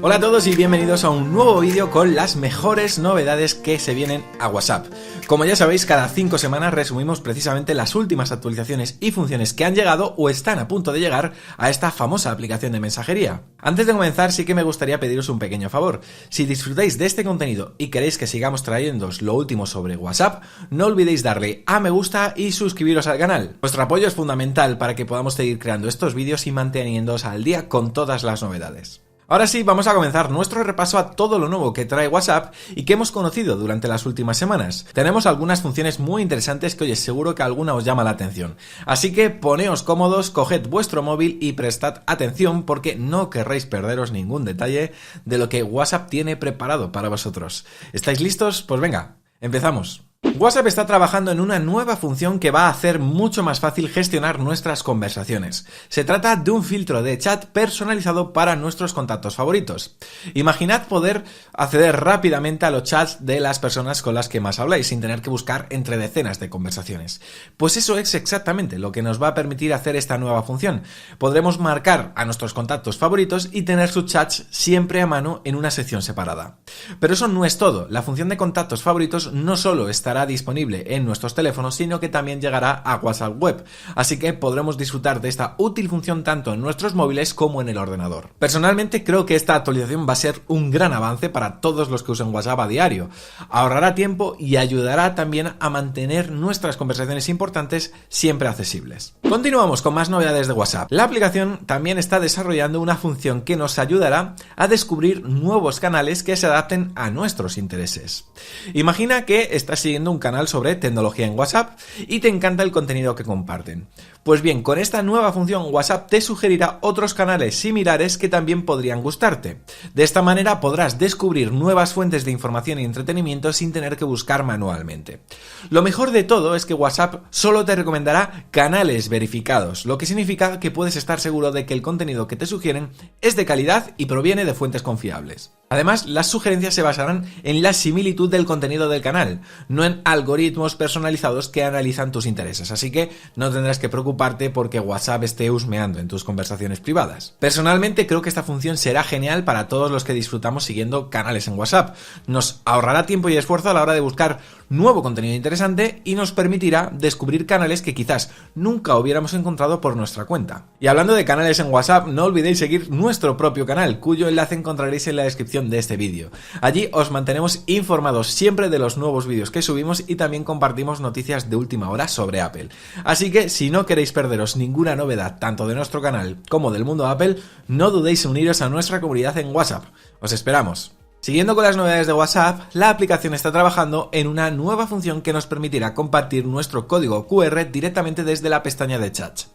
Hola a todos y bienvenidos a un nuevo vídeo con las mejores novedades que se vienen a WhatsApp. Como ya sabéis, cada 5 semanas resumimos precisamente las últimas actualizaciones y funciones que han llegado o están a punto de llegar a esta famosa aplicación de mensajería. Antes de comenzar, sí que me gustaría pediros un pequeño favor. Si disfrutáis de este contenido y queréis que sigamos trayéndoos lo último sobre WhatsApp, no olvidéis darle a me gusta y suscribiros al canal. Vuestro apoyo es fundamental para que podamos seguir creando estos vídeos y manteniéndoos al día con todas las novedades. Ahora sí, vamos a comenzar nuestro repaso a todo lo nuevo que trae WhatsApp y que hemos conocido durante las últimas semanas. Tenemos algunas funciones muy interesantes que, oye, seguro que alguna os llama la atención. Así que poneos cómodos, coged vuestro móvil y prestad atención porque no querréis perderos ningún detalle de lo que WhatsApp tiene preparado para vosotros. ¿Estáis listos? Pues venga, empezamos. WhatsApp está trabajando en una nueva función que va a hacer mucho más fácil gestionar nuestras conversaciones. Se trata de un filtro de chat personalizado para nuestros contactos favoritos. Imaginad poder acceder rápidamente a los chats de las personas con las que más habláis sin tener que buscar entre decenas de conversaciones. Pues eso es exactamente lo que nos va a permitir hacer esta nueva función. Podremos marcar a nuestros contactos favoritos y tener sus chats siempre a mano en una sección separada. Pero eso no es todo. La función de contactos favoritos no solo estará disponible en nuestros teléfonos, sino que también llegará a WhatsApp Web, así que podremos disfrutar de esta útil función tanto en nuestros móviles como en el ordenador. Personalmente creo que esta actualización va a ser un gran avance para todos los que usen WhatsApp a diario. Ahorrará tiempo y ayudará también a mantener nuestras conversaciones importantes siempre accesibles. Continuamos con más novedades de WhatsApp. La aplicación también está desarrollando una función que nos ayudará a descubrir nuevos canales que se adapten a nuestros intereses. Imagina que estás siguiendo un canal sobre tecnología en WhatsApp y te encanta el contenido que comparten. Pues bien, con esta nueva función WhatsApp te sugerirá otros canales similares que también podrían gustarte. De esta manera podrás descubrir nuevas fuentes de información y entretenimiento sin tener que buscar manualmente. Lo mejor de todo es que WhatsApp solo te recomendará canales verificados, lo que significa que puedes estar seguro de que el contenido que te sugieren es de calidad y proviene de fuentes confiables. Además, las sugerencias se basarán en la similitud del contenido del canal, no en algoritmos personalizados que analizan tus intereses, así que no tendrás que preocuparte porque WhatsApp esté husmeando en tus conversaciones privadas. Personalmente creo que esta función será genial para todos los que disfrutamos siguiendo canales en WhatsApp. Nos ahorrará tiempo y esfuerzo a la hora de buscar nuevo contenido interesante y nos permitirá descubrir canales que quizás nunca hubiéramos encontrado por nuestra cuenta. Y hablando de canales en WhatsApp, no olvidéis seguir nuestro propio canal, cuyo enlace encontraréis en la descripción de este vídeo. Allí os mantenemos informados siempre de los nuevos vídeos que subimos y también compartimos noticias de última hora sobre Apple. Así que si no queréis perderos ninguna novedad tanto de nuestro canal como del mundo Apple, no dudéis en uniros a nuestra comunidad en WhatsApp. Os esperamos. Siguiendo con las novedades de WhatsApp, la aplicación está trabajando en una nueva función que nos permitirá compartir nuestro código QR directamente desde la pestaña de chats.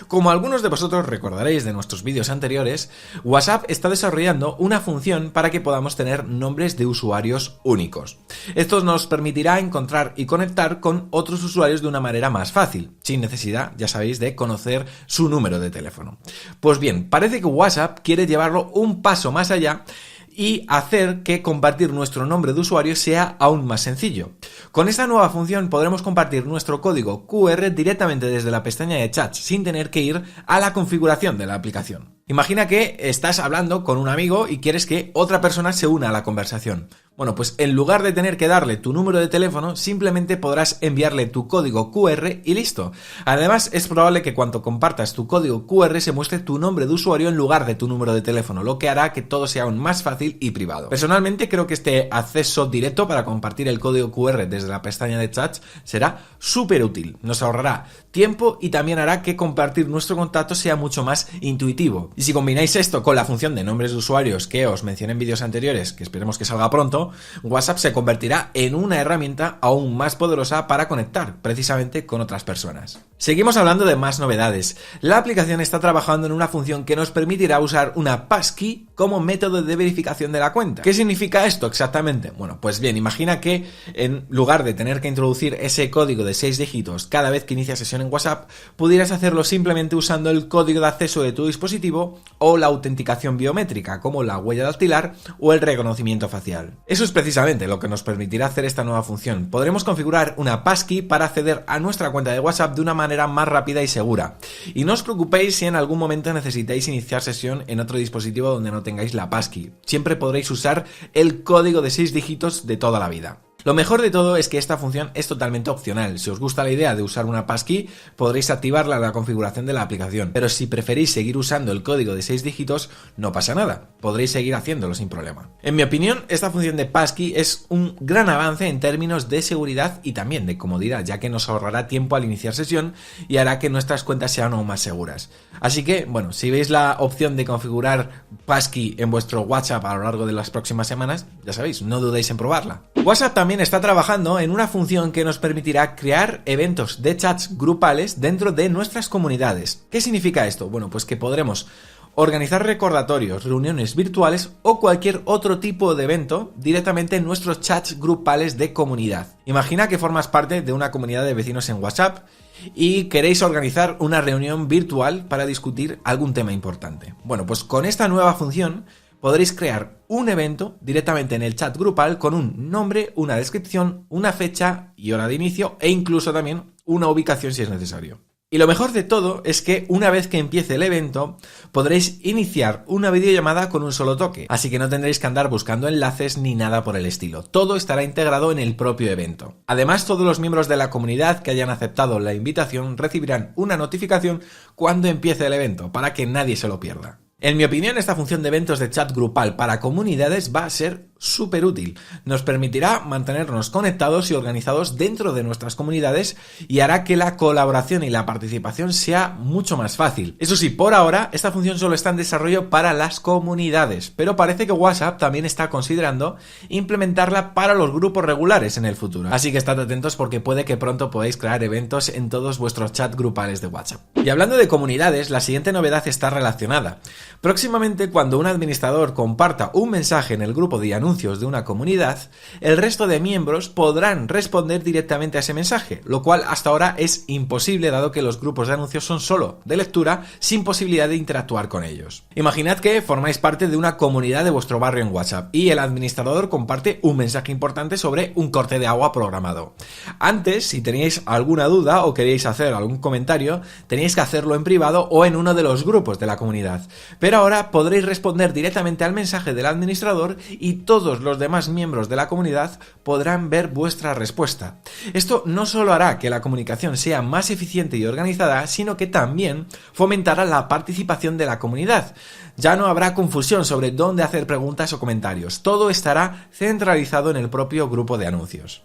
Como algunos de vosotros recordaréis de nuestros vídeos anteriores, WhatsApp está desarrollando una función para que podamos tener nombres de usuarios únicos. Esto nos permitirá encontrar y conectar con otros usuarios de una manera más fácil, sin necesidad, ya sabéis, de conocer su número de teléfono. Pues bien, parece que WhatsApp quiere llevarlo un paso más allá y hacer que compartir nuestro nombre de usuario sea aún más sencillo. Con esta nueva función podremos compartir nuestro código QR directamente desde la pestaña de chats sin tener que ir a la configuración de la aplicación. Imagina que estás hablando con un amigo y quieres que otra persona se una a la conversación. Bueno, pues en lugar de tener que darle tu número de teléfono, simplemente podrás enviarle tu código QR y listo. Además, es probable que cuando compartas tu código QR se muestre tu nombre de usuario en lugar de tu número de teléfono, lo que hará que todo sea aún más fácil y privado. Personalmente creo que este acceso directo para compartir el código QR desde la pestaña de chats será súper útil. Nos ahorrará tiempo y también hará que compartir nuestro contacto sea mucho más intuitivo. Y si combináis esto con la función de nombres de usuarios que os mencioné en vídeos anteriores, que esperemos que salga pronto, WhatsApp se convertirá en una herramienta aún más poderosa para conectar precisamente con otras personas. Seguimos hablando de más novedades. La aplicación está trabajando en una función que nos permitirá usar una passkey como método de verificación de la cuenta. ¿Qué significa esto exactamente? Bueno, pues bien, imagina que en lugar de tener que introducir ese código de 6 dígitos cada vez que inicias sesión en WhatsApp, pudieras hacerlo simplemente usando el código de acceso de tu dispositivo o la autenticación biométrica, como la huella dactilar o el reconocimiento facial. Eso es precisamente lo que nos permitirá hacer esta nueva función. Podremos configurar una passkey para acceder a nuestra cuenta de WhatsApp de una manera más rápida y segura. Y no os preocupéis si en algún momento necesitáis iniciar sesión en otro dispositivo donde no tengáis la passkey. Siempre podréis usar el código de 6 dígitos de toda la vida. Lo mejor de todo es que esta función es totalmente opcional. Si os gusta la idea de usar una passkey, podréis activarla en la configuración de la aplicación. Pero si preferís seguir usando el código de 6 dígitos, no pasa nada. Podréis seguir haciéndolo sin problema. En mi opinión, esta función de passkey es un gran avance en términos de seguridad y también de comodidad, ya que nos ahorrará tiempo al iniciar sesión y hará que nuestras cuentas sean aún más seguras. Así que, bueno, si veis la opción de configurar passkey en vuestro WhatsApp a lo largo de las próximas semanas, ya sabéis, no dudéis en probarla. WhatsApp también está trabajando en una función que nos permitirá crear eventos de chats grupales dentro de nuestras comunidades. ¿Qué significa esto? Bueno, pues que podremos organizar recordatorios, reuniones virtuales o cualquier otro tipo de evento directamente en nuestros chats grupales de comunidad. Imagina que formas parte de una comunidad de vecinos en WhatsApp y queréis organizar una reunión virtual para discutir algún tema importante. Bueno, pues con esta nueva función podréis crear un evento directamente en el chat grupal con un nombre, una descripción, una fecha y hora de inicio e incluso también una ubicación si es necesario. Y lo mejor de todo es que una vez que empiece el evento podréis iniciar una videollamada con un solo toque, así que no tendréis que andar buscando enlaces ni nada por el estilo. Todo estará integrado en el propio evento. Además, todos los miembros de la comunidad que hayan aceptado la invitación recibirán una notificación cuando empiece el evento para que nadie se lo pierda. En mi opinión, esta función de eventos de chat grupal para comunidades va a ser súper útil. Nos permitirá mantenernos conectados y organizados dentro de nuestras comunidades y hará que la colaboración y la participación sea mucho más fácil. Eso sí, por ahora, esta función solo está en desarrollo para las comunidades, pero parece que WhatsApp también está considerando implementarla para los grupos regulares en el futuro. Así que estad atentos porque puede que pronto podáis crear eventos en todos vuestros chats grupales de WhatsApp. Y hablando de comunidades, la siguiente novedad está relacionada. Próximamente, cuando un administrador comparta un mensaje en el grupo de anuncios de una comunidad, el resto de miembros podrán responder directamente a ese mensaje, lo cual hasta ahora es imposible dado que los grupos de anuncios son solo de lectura sin posibilidad de interactuar con ellos. Imaginad que formáis parte de una comunidad de vuestro barrio en WhatsApp y el administrador comparte un mensaje importante sobre un corte de agua programado. Antes, si teníais alguna duda o queríais hacer algún comentario, teníais que hacerlo en privado o en uno de los grupos de la comunidad. Pero ahora podréis responder directamente al mensaje del administrador y todos los demás miembros de la comunidad podrán ver vuestra respuesta. Esto no solo hará que la comunicación sea más eficiente y organizada, sino que también fomentará la participación de la comunidad. Ya no habrá confusión sobre dónde hacer preguntas o comentarios. Todo estará centralizado en el propio grupo de anuncios.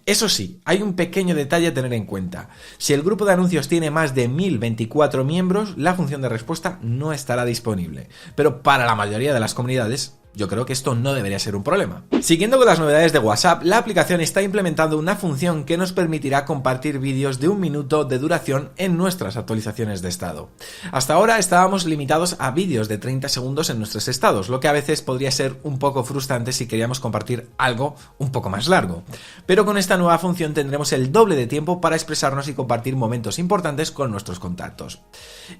Eso sí, hay un pequeño detalle a tener en cuenta. Si el grupo de anuncios tiene más de 1024 miembros, la función de respuesta no estará disponible. Pero para la mayoría de las comunidades, yo creo que esto no debería ser un problema. Siguiendo con las novedades de WhatsApp, la aplicación está implementando una función que nos permitirá compartir vídeos de 1 minuto de duración en nuestras actualizaciones de estado. Hasta ahora estábamos limitados a vídeos de 30 segundos en nuestros estados, lo que a veces podría ser un poco frustrante si queríamos compartir algo un poco más largo. Pero con esta nueva función tendremos el doble de tiempo para expresarnos y compartir momentos importantes con nuestros contactos.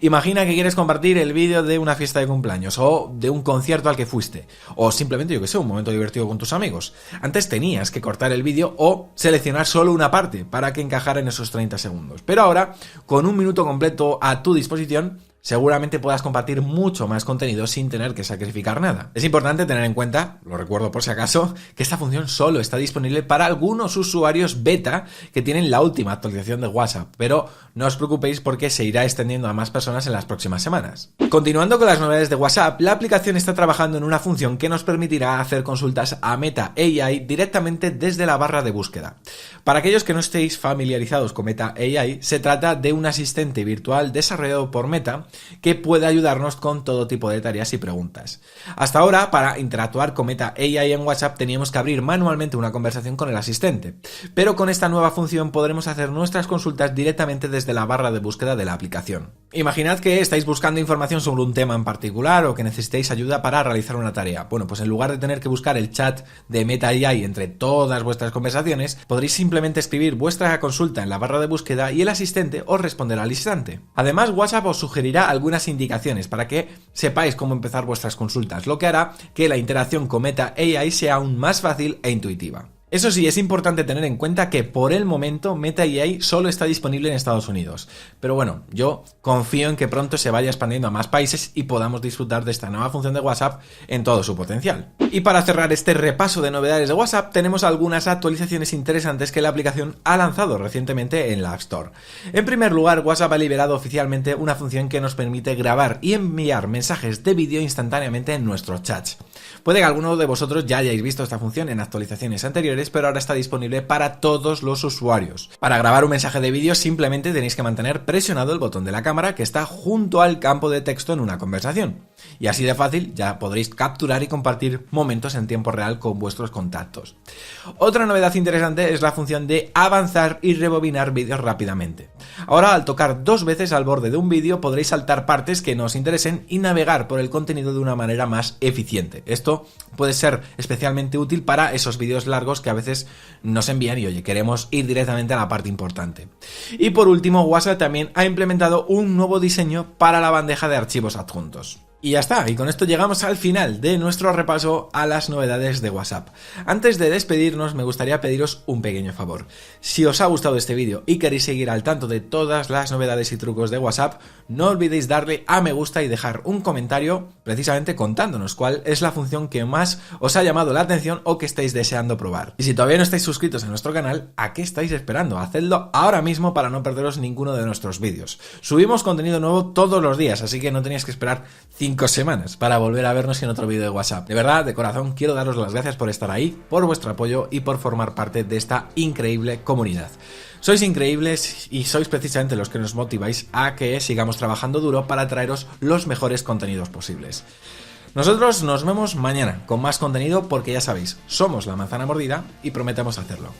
Imagina que quieres compartir el vídeo de una fiesta de cumpleaños o de un concierto al que fuiste. O simplemente, yo que sé, un momento divertido con tus amigos. Antes tenías que cortar el vídeo o seleccionar solo una parte para que encajara en esos 30 segundos. Pero ahora, con 1 minuto completo a tu disposición, seguramente puedas compartir mucho más contenido sin tener que sacrificar nada. Es importante tener en cuenta, lo recuerdo por si acaso, que esta función solo está disponible para algunos usuarios beta que tienen la última actualización de WhatsApp, pero no os preocupéis porque se irá extendiendo a más personas en las próximas semanas. Continuando con las novedades de WhatsApp, la aplicación está trabajando en una función que nos permitirá hacer consultas a Meta AI directamente desde la barra de búsqueda. Para aquellos que no estéis familiarizados con Meta AI, se trata de un asistente virtual desarrollado por Meta que puede ayudarnos con todo tipo de tareas y preguntas. Hasta ahora, para interactuar con Meta AI en WhatsApp teníamos que abrir manualmente una conversación con el asistente, pero con esta nueva función podremos hacer nuestras consultas directamente desde la barra de búsqueda de la aplicación. Imaginad que estáis buscando información sobre un tema en particular o que necesitéis ayuda para realizar una tarea. Bueno, pues en lugar de tener que buscar el chat de Meta AI entre todas vuestras conversaciones, podréis simplemente escribir vuestra consulta en la barra de búsqueda y el asistente os responderá al instante. Además, WhatsApp os sugerirá algunas indicaciones para que sepáis cómo empezar vuestras consultas, lo que hará que la interacción con Meta AI sea aún más fácil e intuitiva. Eso sí, es importante tener en cuenta que por el momento Meta AI solo está disponible en Estados Unidos. Pero bueno, yo confío en que pronto se vaya expandiendo a más países y podamos disfrutar de esta nueva función de WhatsApp en todo su potencial. Y para cerrar este repaso de novedades de WhatsApp, tenemos algunas actualizaciones interesantes que la aplicación ha lanzado recientemente en la App Store. En primer lugar, WhatsApp ha liberado oficialmente una función que nos permite grabar y enviar mensajes de vídeo instantáneamente en nuestros chats. Puede que alguno de vosotros ya hayáis visto esta función en actualizaciones anteriores, pero ahora está disponible para todos los usuarios. Para grabar un mensaje de vídeo simplemente tenéis que mantener presionado el botón de la cámara que está junto al campo de texto en una conversación. Y así de fácil ya podréis capturar y compartir momentos en tiempo real con vuestros contactos. Otra novedad interesante es la función de avanzar y rebobinar vídeos rápidamente. Ahora, al tocar 2 veces al borde de un vídeo podréis saltar partes que no os interesen y navegar por el contenido de una manera más eficiente. Esto puede ser especialmente útil para esos vídeos largos que a veces nos envían y oye, queremos ir directamente a la parte importante. Y por último, WhatsApp también ha implementado un nuevo diseño para la bandeja de archivos adjuntos. Y ya está, y con esto llegamos al final de nuestro repaso a las novedades de WhatsApp. Antes de despedirnos, me gustaría pediros un pequeño favor. Si os ha gustado este vídeo y queréis seguir al tanto de todas las novedades y trucos de WhatsApp, no olvidéis darle a me gusta y dejar un comentario precisamente contándonos cuál es la función que más os ha llamado la atención o que estáis deseando probar. Y si todavía no estáis suscritos a nuestro canal, ¿a qué estáis esperando? Hacedlo ahora mismo para no perderos ninguno de nuestros vídeos. Subimos contenido nuevo todos los días, así que no tenéis que esperar 5 semanas para volver a vernos en otro vídeo de WhatsApp. De verdad, de corazón, quiero daros las gracias por estar ahí, por vuestro apoyo y por formar parte de esta increíble comunidad. Sois increíbles y sois precisamente los que nos motiváis a que sigamos trabajando duro para traeros los mejores contenidos posibles. Nosotros nos vemos mañana con más contenido porque ya sabéis, somos La Manzana Mordida y prometemos hacerlo.